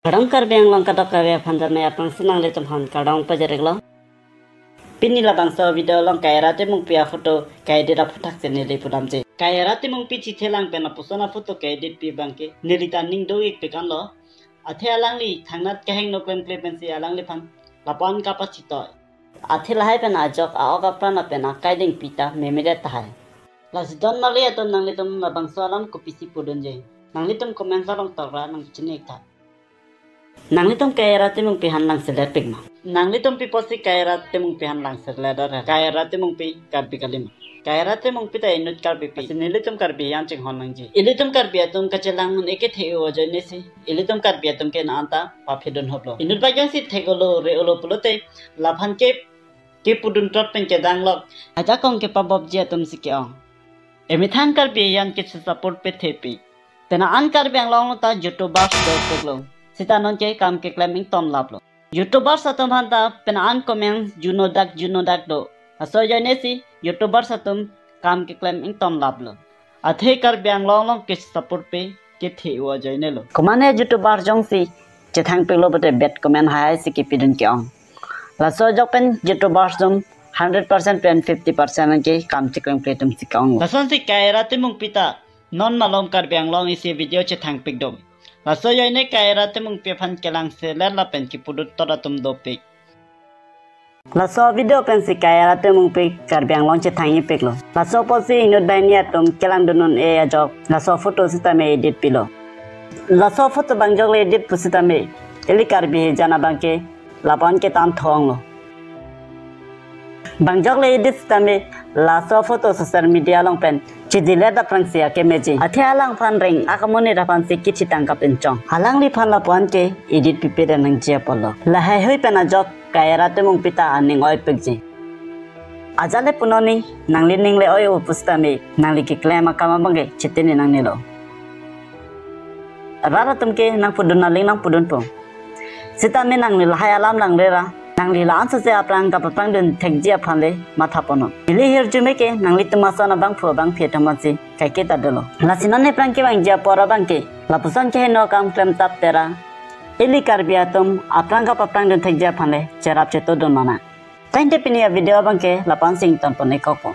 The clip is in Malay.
Kadang karbeng long katok kawe phanjar me apang sinang le tumhan kadang pajariglo. Pini labang so video long kairate mung pia photo kaidira phutak se nili pudamje. Kairate mung pi chithelang pena pusona photo kaidit pi bangke nilita ning do ik pekan lo. Athe alang li thangnat kaheng no klem klepen si alang li phan lapan kapacito. Athe lahai pena jok aoga prana pena kaiding pita memere tahai. Las don mali aton nang litum labang so alam ko pisi pudunje. Nang litum komen sarong torra nang chinek ta. Nang litum kairate mung pi hanlang selet pigma. Nang litum pi posi kairate mung pi hanlang selet dar kairate mung pi karbi kalima. Kairate mung pi ta inut karbi pi. Nilitum karbi yang ching hon nangji. Ilitum karbi atum kacelang mun eke theo jone si. Ilitum karbi atum ke naanta papidun hoblo. Inut bajan si thegolo re olo pulote laphan ke pudun tot pen ke danglok. Aja kong ke pabob je atum si ke ong. Emithan karbi yang ke support pe thepi. Tena an karbi ang long ta YouTubers do peglo. Sita non ke kam ke claiming ton lablo. YouTubers atum hanta penan comments juno dak do. Aso jane si YouTubers atum kam ke claiming ton lablo. Athe kar biang long ke support pe ke theu jane lo. Komane YouTuber jong si chethang pelo bote bet comment hai si ke pidun ke ong. La so jok pen YouTubers jom 100% pen 50% ke kam ke claim tum si ka ong. La son si kairate mung pita non malom kar biang long isi video chethang pik dom. Laso yai ne kairate mung pefan kelang se lerla pen ki pudut tora tum do pek. Laso video pen si kairate mung pe karbiang long che thangi peklo. Laso posi inut bania tum kelang dunun e ajok. Laso photo sita me edit pilo. Laso photo bangjok le edit pusita me. Eli karbi jana bangke lapan ke tam thong lo. Bangjok le edit sita me laso photo social media long pen. Cidile da Francia ke meji. Athe alang phan ring akamone da phan se kichi tangkap encong. Alang li phan la pon ke edit pipere nang je polo. La hai hoi pena jok kairate mung pita aning oi pekji. Ajale punoni nang li ning le oi upusta me nang li ki klema kama bange chitini nang nilo. Rara tumke nang pudun na ling nang pudun po. Sita me nang li hai alam nang lera. Nang li laan sa siya prang kapapang dun tekjia phanle mathapono. Ili hirjume ke nang li tumasana bang pho bang phetamasi kai ke tadelo. Lasinan ne prang ke bang jia pora bang ke lapusan ke no kam klem tap tera. Ili karbiatum aprang kapapang dun tekjia phanle cherap cheto don mana. Tante pinia video bang ke lapan sing ton pone kopo.